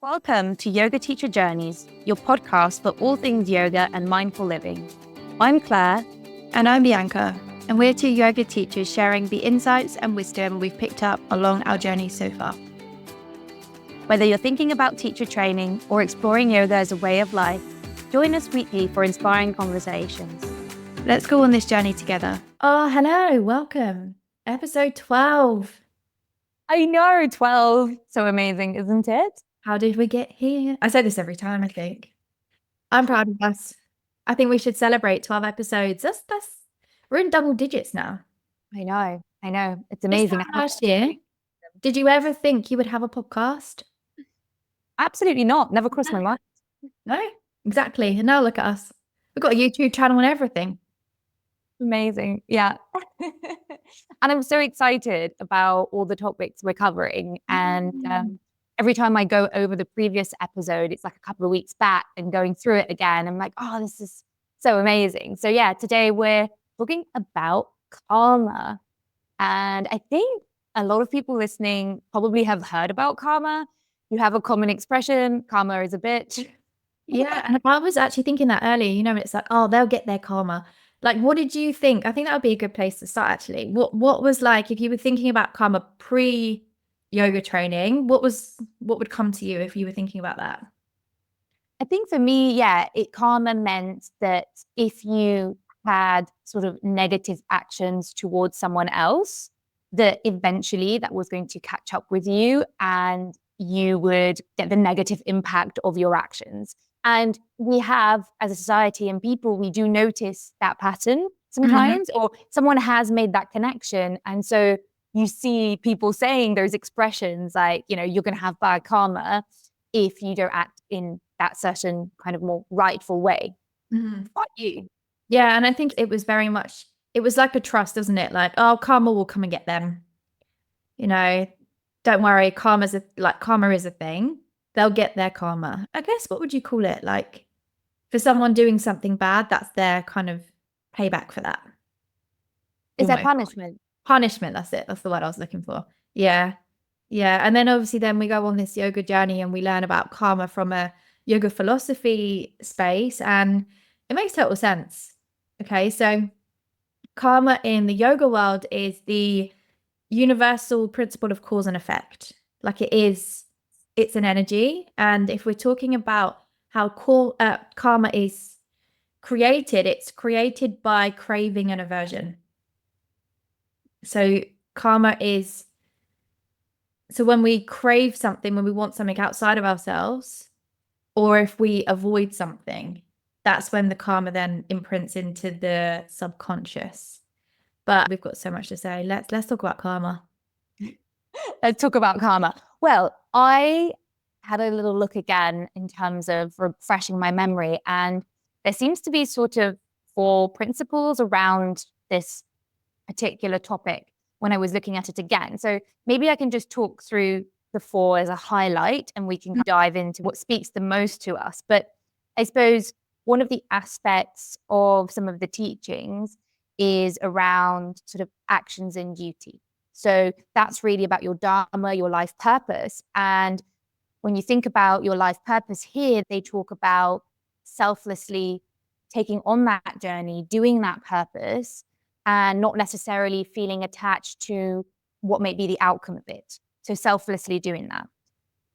Welcome to Yoga Teacher Journeys, your podcast for all things yoga and mindful living. I'm Claire. And I'm Bianca, and we're two yoga teachers sharing the insights and wisdom we've picked up along our journey so far. Whether you're thinking about teacher training or exploring yoga as a way of life, join us weekly for inspiring conversations. Let's go on this journey together. Oh, hello, welcome. Episode 12. I know, 12. So amazing, isn't it? How did we get here? I say this every time, I think. I'm proud of us. I think we should celebrate 12 episodes. We're in double digits now. I know. It's amazing. Last year, did you ever think you would have a podcast? Absolutely not. Never crossed my mind. No, exactly. And now look at us. We've got a YouTube channel and everything. Amazing. Yeah. And I'm so excited about all the topics we're covering. And every time I go over the previous episode, it's like a couple of weeks back and going through it again. I'm like, oh, this is so amazing. So yeah, today we're talking about karma. And I think a lot of people listening probably have heard about karma. You have a common expression, karma is a bitch. Yeah, and I was actually thinking that earlier, it's like, oh, they'll get their karma. Like, what did you think? I think that would be a good place to start, actually. What was like, if you were thinking about karma pre-yoga training, what would come to you if you were thinking about that? I think for me, karma meant that if you had sort of negative actions towards someone else, that eventually that was going to catch up with you and you would get the negative impact of your actions. And we have, as a society and people, we do notice that pattern sometimes, or someone has made that connection. And so you see people saying those expressions like, you're going to have bad karma if you don't act in that certain kind of more rightful way. What you? Yeah, and I think it was very much, it was like a trust, isn't it? Like, oh, karma will come and get them. Don't worry, karma is a thing. They'll get their karma. I guess, what would you call it? Like, for someone doing something bad, that's their kind of payback for that. Is that punishment? Punishment, that's it. That's the word I was looking for. Yeah. And then obviously then we go on this yoga journey and we learn about karma from a yoga philosophy space, and it makes total sense. Okay, so karma in the yoga world is the universal principle of cause and effect. Like it's an energy. And if we're talking about how karma is created, it's created by craving and aversion. So karma is, so when we crave something, when we want something outside of ourselves, or if we avoid something, that's when the karma then imprints into the subconscious. But we've got so much to say. Let's talk about karma. Let's talk about karma. Well, I had a little look again in terms of refreshing my memory, and there seems to be sort of 4 principles around this particular topic when I was looking at it again. So maybe I can just talk through the 4 as a highlight and we can dive into what speaks the most to us. But I suppose one of the aspects of some of the teachings is around sort of actions and duty. So that's really about your dharma, your life purpose. And when you think about your life purpose here, they talk about selflessly taking on that journey, doing that purpose, and not necessarily feeling attached to what may be the outcome of it. So selflessly doing that.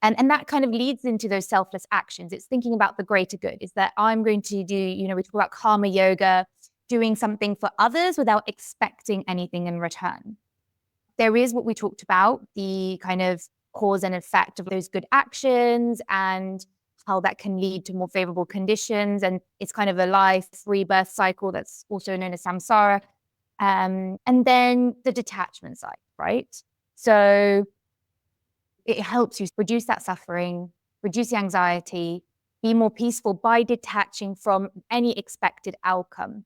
And that kind of leads into those selfless actions. It's thinking about the greater good, is that I'm going to do, we talk about karma yoga, doing something for others without expecting anything in return. There is what we talked about, the kind of cause and effect of those good actions and how that can lead to more favorable conditions. And it's kind of a life rebirth cycle that's also known as samsara. And then the detachment side, right? So it helps you reduce that suffering, reduce the anxiety, be more peaceful by detaching from any expected outcome.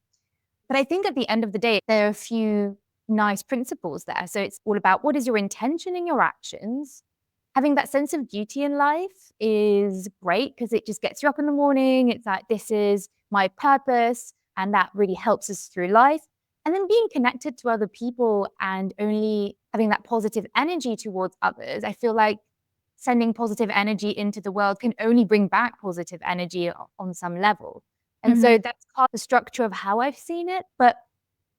But I think at the end of the day, there are a few nice principles there. So it's all about what is your intention in your actions. Having that sense of duty in life is great because it just gets you up in the morning. It's like, this is my purpose. And that really helps us through life. And then being connected to other people and only having that positive energy towards others, I feel like sending positive energy into the world can only bring back positive energy on some level. And Mhm. so that's part of the structure of how I've seen it. But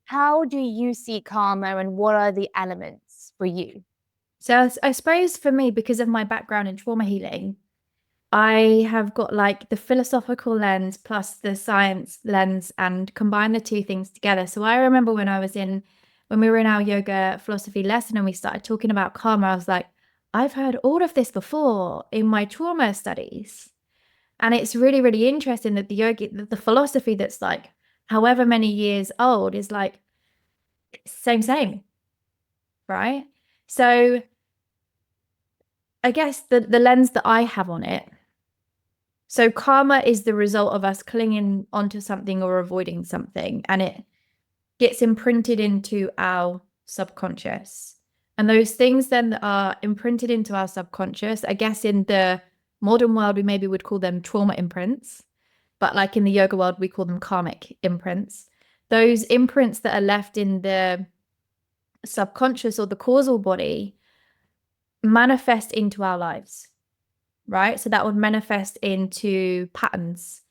how do you see karma and what are the elements for you? So I suppose for me, because of my background in trauma healing, I have got like the philosophical lens plus the science lens and combine the two things together. So I remember when we were in our yoga philosophy lesson and we started talking about karma, I was like, I've heard all of this before in my trauma studies. And it's really, really interesting that the philosophy that's like however many years old is like same, right? So I guess the lens that I have on it. So karma is the result of us clinging onto something or avoiding something, and it gets imprinted into our subconscious. And those things then that are imprinted into our subconscious, I guess in the modern world, we maybe would call them trauma imprints, but like in the yoga world, we call them karmic imprints. Those imprints that are left in the subconscious or the causal body manifest into our lives, right? So that would manifest into patterns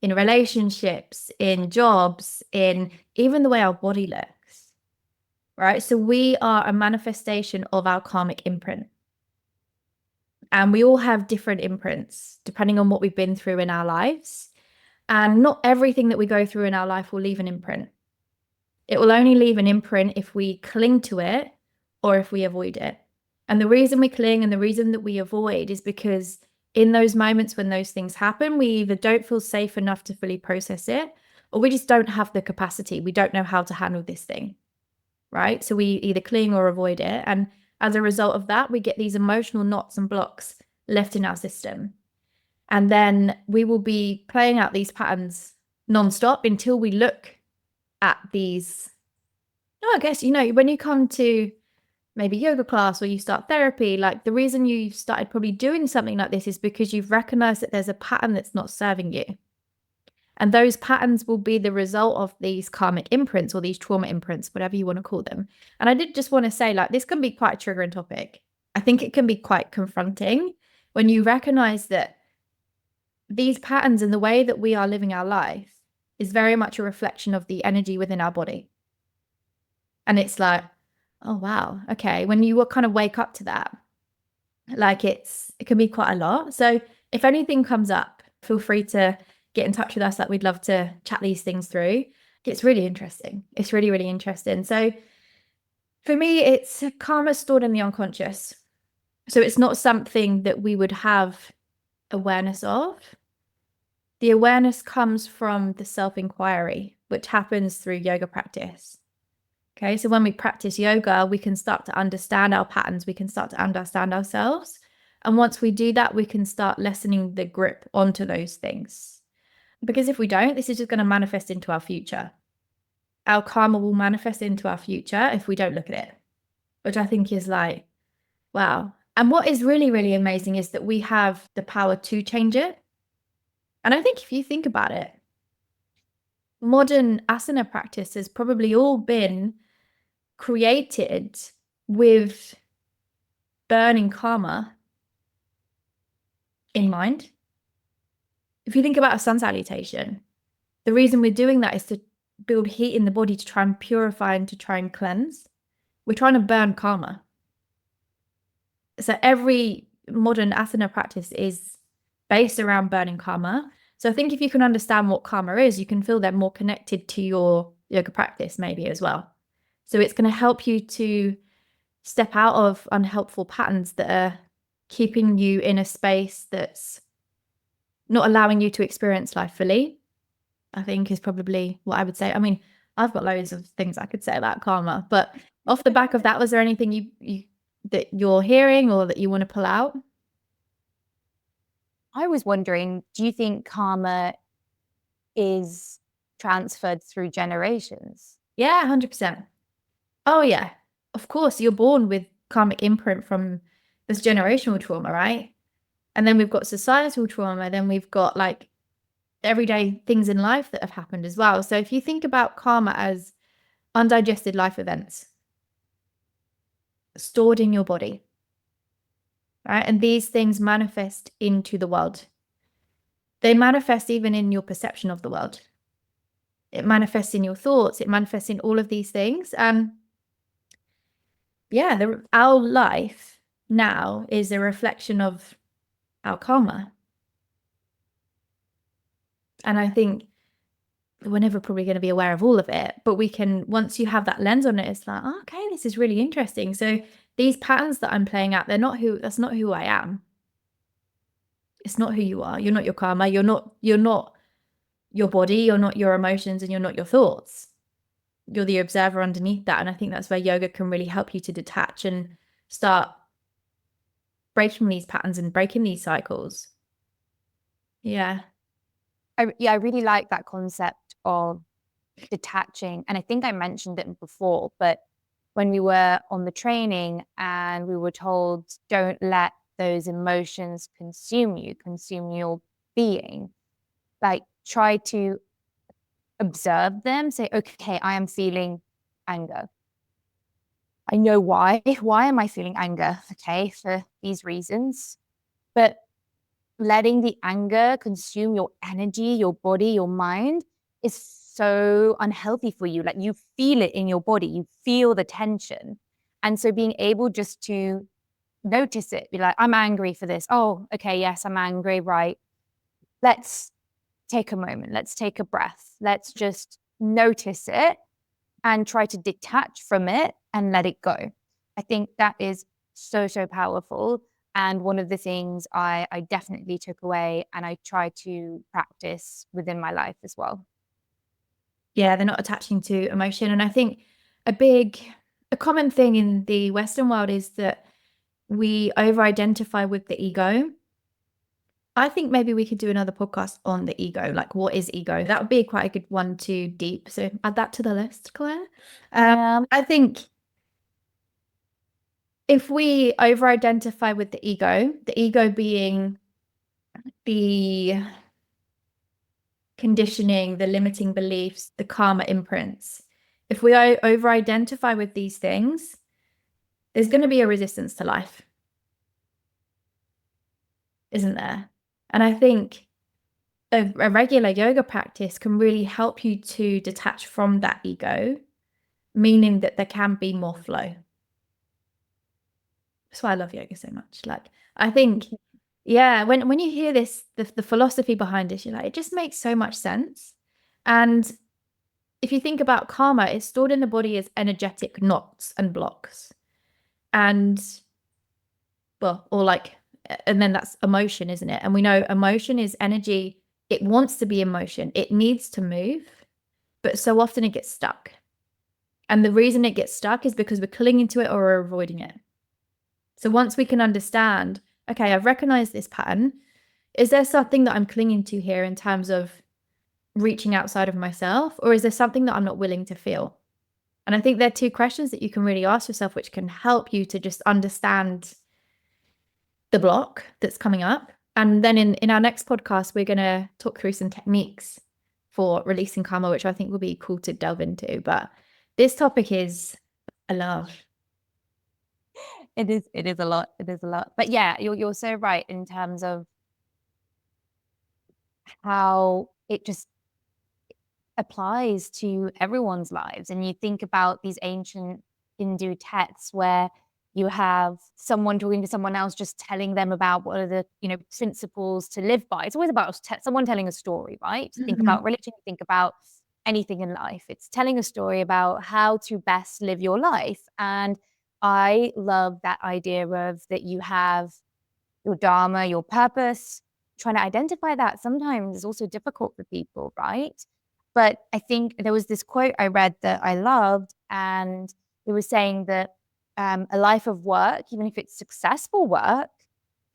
in relationships, in jobs, in even the way our body looks, right? So we are a manifestation of our karmic imprint. And we all have different imprints depending on what we've been through in our lives. And not everything that we go through in our life will leave an imprint. It will only leave an imprint if we cling to it or if we avoid it. And the reason we cling and the reason that we avoid is because in those moments when those things happen, we either don't feel safe enough to fully process it, or we just don't have the capacity. We don't know how to handle this thing, right? So we either cling or avoid it. And as a result of that, we get these emotional knots and blocks left in our system. And then we will be playing out these patterns nonstop until we look at these. No, I guess, when you come to maybe yoga class or you start therapy, like the reason you started probably doing something like this is because you've recognized that there's a pattern that's not serving you. And those patterns will be the result of these karmic imprints or these trauma imprints, whatever you want to call them. And I did just want to say, like, this can be quite a triggering topic. I think it can be quite confronting when you recognize that these patterns and the way that we are living our life is very much a reflection of the energy within our body. And it's like, oh, wow. Okay. When you kind of wake up to that, like it can be quite a lot. So if anything comes up, feel free to get in touch with us. Like we'd love to chat these things through. It's really interesting. It's really, really interesting. So for me, it's karma stored in the unconscious. So it's not something that we would have awareness of. The awareness comes from the self-inquiry, which happens through yoga practice. Okay, so when we practice yoga, we can start to understand our patterns. We can start to understand ourselves. And once we do that, we can start lessening the grip onto those things. Because if we don't, this is just going to manifest into our future. Our karma will manifest into our future if we don't look at it, which I think is like, wow. And what is really, really amazing is that we have the power to change it. And I think if you think about it, modern asana practice has probably all been created with burning karma in mind. If you think about a sun salutation, the reason we're doing that is to build heat in the body to try and purify and to try and cleanse. We're trying to burn karma. So every modern asana practice is based around burning karma. So I think if you can understand what karma is, you can feel that more connected to your yoga practice maybe as well. So it's going to help you to step out of unhelpful patterns that are keeping you in a space that's not allowing you to experience life fully, I think is probably what I would say. I mean, I've got loads of things I could say about karma, but off the back of that, was there anything you that you're hearing or that you want to pull out? I was wondering, do you think karma is transferred through generations? Yeah, 100%. Oh yeah, of course, you're born with karmic imprint from this generational trauma, right? And then we've got societal trauma, then we've got like everyday things in life that have happened as well. So if you think about karma as undigested life events stored in your body, right? And these things manifest into the world. They manifest even in your perception of the world. It manifests in your thoughts. It manifests in all of these things. And yeah, our life now is a reflection of our karma. And I think we're never probably going to be aware of all of it, but we can, once you have that lens on it, it's like, oh, okay, this is really interesting. So these patterns that I'm playing out, that's not who I am. It's not who you are. You're not your karma. You're not your body. You're not your emotions, and you're not your thoughts. You're the observer underneath that. And I think that's where yoga can really help you to detach and start breaking these patterns and breaking these cycles. Yeah. I really like that concept of detaching. And I think I mentioned it before, but when we were on the training and we were told, don't let those emotions consume your being, like try to observe them, say, okay, I am feeling anger. I know why. Why am I feeling anger? Okay, for these reasons. But letting the anger consume your energy, your body, your mind is so unhealthy for you. Like you feel it in your body, you feel the tension. And so being able just to notice it, be like, I'm angry for this. Oh, okay, yes, I'm angry. Right. Let's take a moment. Let's take a breath. Let's just notice it and try to detach from it and let it go. I think that is so, so powerful. And one of the things I definitely took away and I try to practice within my life as well. Yeah, they're not attaching to emotion. And I think a common thing in the Western world is that we over-identify with the ego. I think maybe we could do another podcast on the ego, like what is ego? That would be quite a good one to deep. So add that to the list, Claire. I think if we over-identify with the ego being the conditioning, the limiting beliefs, the karma imprints, if we over-identify with these things, there's going to be a resistance to life, isn't there? And I think a regular yoga practice can really help you to detach from that ego, meaning that there can be more flow. That's why I love yoga so much. Like, I think, yeah, when you hear this, the philosophy behind it, you're like, it just makes so much sense. And if you think about karma, it's stored in the body as energetic knots and blocks. And well, or like, and then that's emotion, isn't it? And we know emotion is energy. It wants to be in motion. It needs to move, but so often it gets stuck. And the reason it gets stuck is because we're clinging to it or we're avoiding it. So once we can understand, okay, I've recognized this pattern. Is there something that I'm clinging to here in terms of reaching outside of myself? Or is there something that I'm not willing to feel? And I think there are two questions that you can really ask yourself, which can help you to just understand the block that's coming up. And then in our next podcast, we're going to talk through some techniques for releasing karma, which I think will be cool to delve into. But this topic is a love. It is a lot. It is a lot. But yeah, you're so right in terms of how it just applies to everyone's lives. And you think about these ancient Hindu texts where you have someone talking to someone else, just telling them about what are the principles to live by. It's always about someone telling a story, right? Think about religion, think about anything in life. It's telling a story about how to best live your life. And I love that idea of that you have your dharma, your purpose. Trying to identify that sometimes is also difficult for people, right? But I think there was this quote I read that I loved, and it was saying that a life of work, even if it's successful work,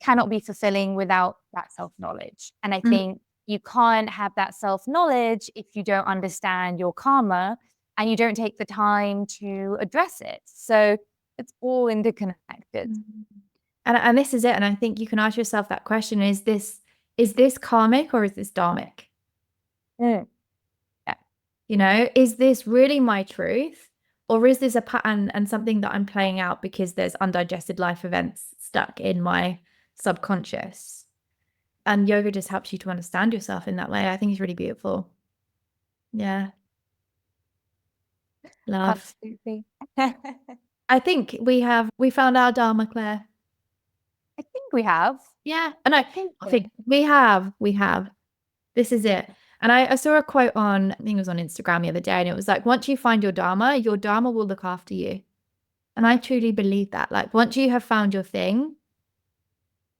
cannot be fulfilling without that self-knowledge. And I think you can't have that self-knowledge if you don't understand your karma and you don't take the time to address it. So it's all interconnected. And this is it. And I think you can ask yourself that question, is this karmic or is this dharmic? Yeah. Is this really my truth? Or is this a pattern and something that I'm playing out because there's undigested life events stuck in my subconscious? And yoga just helps you to understand yourself in that way. I think it's really beautiful. Yeah. Love. Absolutely. I I think we found our Dharma, Claire. think we have. Yeah. And I Think so. think we have. This is it. And I saw a quote on, I think it was on Instagram the other day, and it was like, once you find your Dharma will look after you. And I truly believe that. Like, once you have found your thing,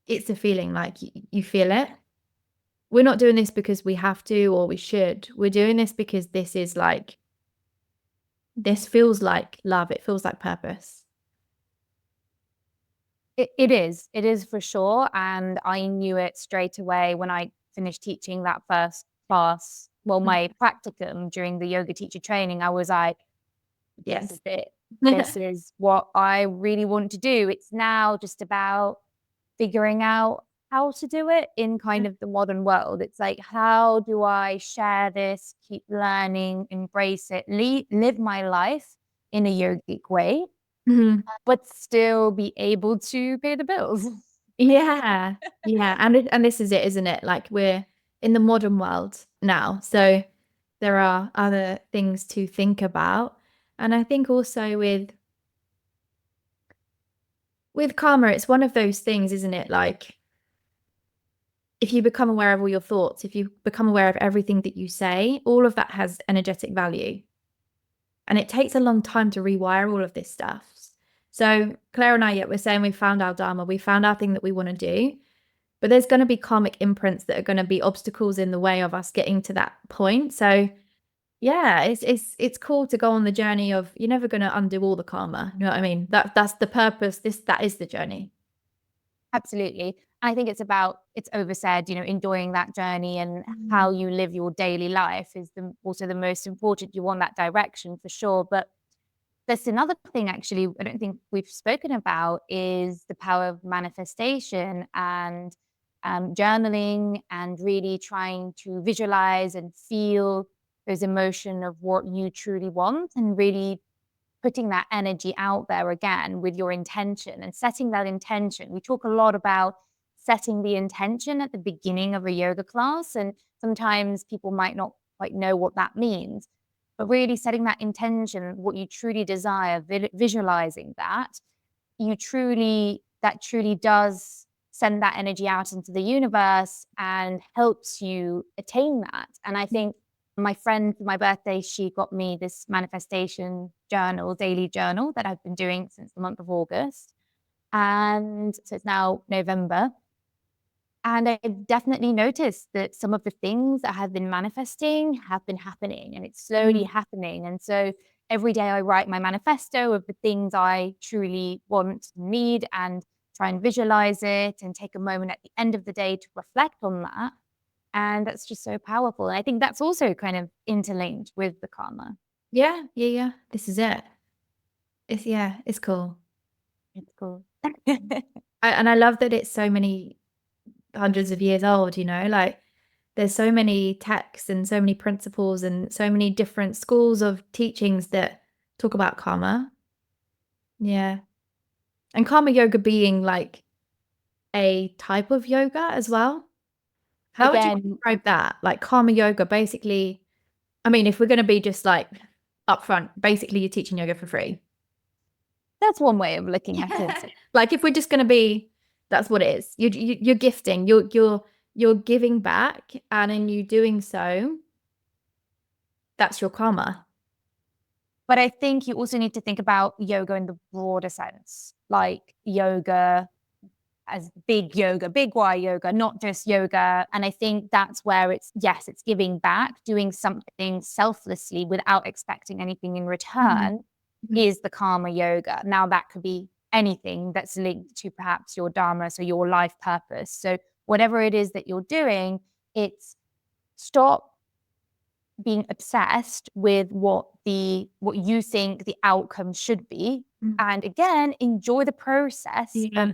it's a feeling like you feel it. We're not doing this because we have to or we should. We're doing this because this feels like love. It feels like purpose. It is. It is for sure. And I knew it straight away when I finished teaching that first class. Well, my practicum during the yoga teacher training, I was like, this Yes. is it. This is what I really want to do. It's now just about figuring out how to do it in kind of the modern world. It's like, how do I share this, keep learning, embrace it, live my life in a yogic way, Mhm. but still be able to pay the bills? Yeah. Yeah. And this is it, isn't it? Like we're in the modern world now. So there are other things to think about. And I think also with karma, it's one of those things, isn't it? Like if you become aware of all your thoughts, if you become aware of everything that you say, all of that has energetic value. And it takes a long time to rewire all of this stuff. So Claire and I, yet we're saying we found our Dharma, we found our thing that we want to do, but there's going to be karmic imprints that are going to be obstacles in the way of us getting to that point. So yeah, it's cool to go on the journey of you're never going to undo all the karma. You know what I mean? That's the purpose. That is the journey. Absolutely. I think it's oversaid, enjoying that journey and how you live your daily life is also the most important. You want that direction for sure. But there's another thing, actually, I don't think we've spoken about is the power of manifestation and journaling and really trying to visualize and feel those emotion of what you truly want and really putting that energy out there again with your intention and setting that intention. We talk a lot about setting the intention at the beginning of a yoga class, and sometimes people might not quite know what that means. But really setting that intention, what you truly desire, visualizing that, that truly does send that energy out into the universe and helps you attain that. And I think my friend for my birthday, she got me this manifestation journal, daily journal that I've been doing since the month of August. And so it's now November. And I've definitely noticed that some of the things that have been manifesting have been happening and it's slowly happening. And so every day I write my manifesto of the things I truly want and need and try and visualize it and take a moment at the end of the day to reflect on that. And that's just so powerful. And I think that's also kind of interlinked with the karma. Yeah, yeah, yeah. This is it. It's cool. It's cool. And I love that it's so many hundreds of years old, like there's so many texts and so many principles and so many different schools of teachings that talk about karma. Yeah. And karma yoga being like a type of yoga as well. How would you Again, describe that? Like karma yoga, basically, I mean, if we're going to be just like upfront, basically you're teaching yoga for free. that's one way of looking at it. Like if we're just going to be, that's what it is. You're gifting, you're giving back, and in you doing so, that's your karma. But I think you also need to think about yoga in the broader sense, like yoga as big yoga, big Y yoga, not just yoga. And I think that's where yes, it's giving back, doing something selflessly without expecting anything in return is the karma yoga. Now, that could be anything that's linked to perhaps your dharma, so your life purpose. So whatever it is that you're doing, it's stop being obsessed with what you think the outcome should be, and again enjoy the process Yeah.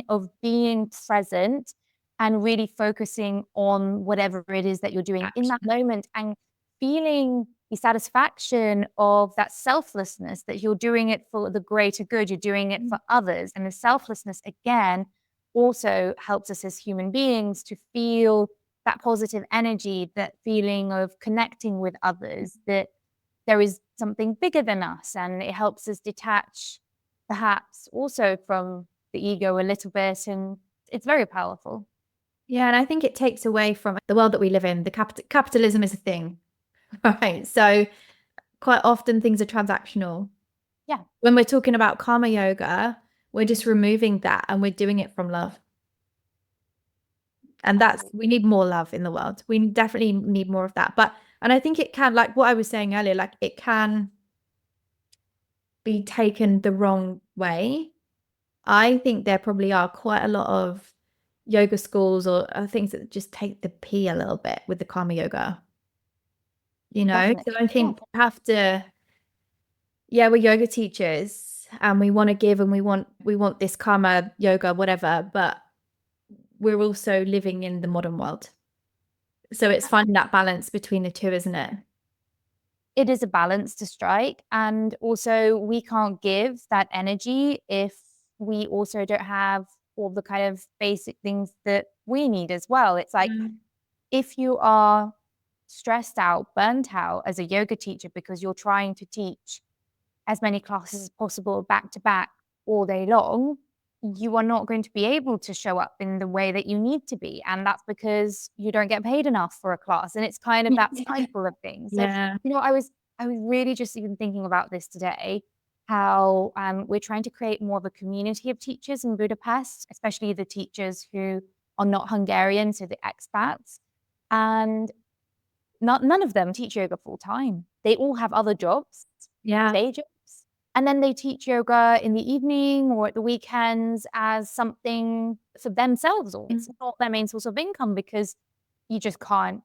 of being present and really focusing on whatever it is that you're doing in that moment and feeling the satisfaction of that selflessness, that you're doing it for the greater good, you're doing it for others. And the selflessness, again, also helps us as human beings to feel that positive energy, that feeling of connecting with others, that there is something bigger than us. And it helps us detach perhaps also from the ego a little bit. And it's very powerful. Yeah, and I think it takes away from the world that we live in. The capitalism is a thing, right? So quite often things are transactional. Yeah. When we're talking about karma yoga, we're just removing that and we're doing it from love. And we need more love in the world. We definitely need more of that. And I think it can, like what I was saying earlier, like it can be taken the wrong way. I think there probably are quite a lot of yoga schools or things that just take the pee a little bit with the karma yoga. Definitely. So I think we have to, we're yoga teachers and we want to give and we want this karma yoga, whatever, but we're also living in the modern world. So it's finding that balance between the two, isn't it? It is a balance to strike. And also, we can't give that energy if we also don't have all the kind of basic things that we need as well. It's like if you are stressed out, burnt out as a yoga teacher because you're trying to teach as many classes as possible back to back all day long, you are not going to be able to show up in the way that you need to be. And that's because you don't get paid enough for a class. And it's kind of that cycle of things. So, I was really just even thinking about this today, how we're trying to create more of a community of teachers in Budapest, especially the teachers who are not Hungarian, so the expats. And none of them teach yoga full time. They all have other jobs, day jobs. And then they teach yoga in the evening or at the weekends as something for themselves, or it's not their main source of income because you can't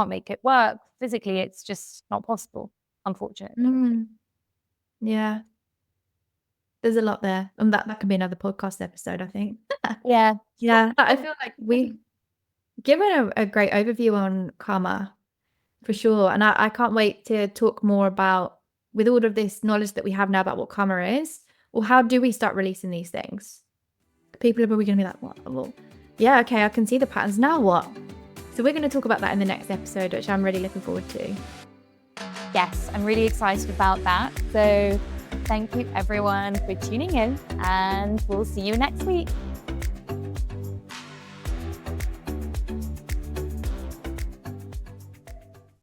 make it work physically. It's just not possible, unfortunately. Yeah. There's a lot there. And that could be another podcast episode, I think. Yeah. Yeah. I feel like we've given a great overview on karma for sure. And I can't wait to talk more about, with all of this knowledge that we have now about what karma is, or how do we start releasing these things? People are probably going to be like, what? Well, yeah, okay, I can see the patterns. Now what? So we're going to talk about that in the next episode, which I'm really looking forward to. Yes, I'm really excited about that. So thank you everyone for tuning in, and we'll see you next week.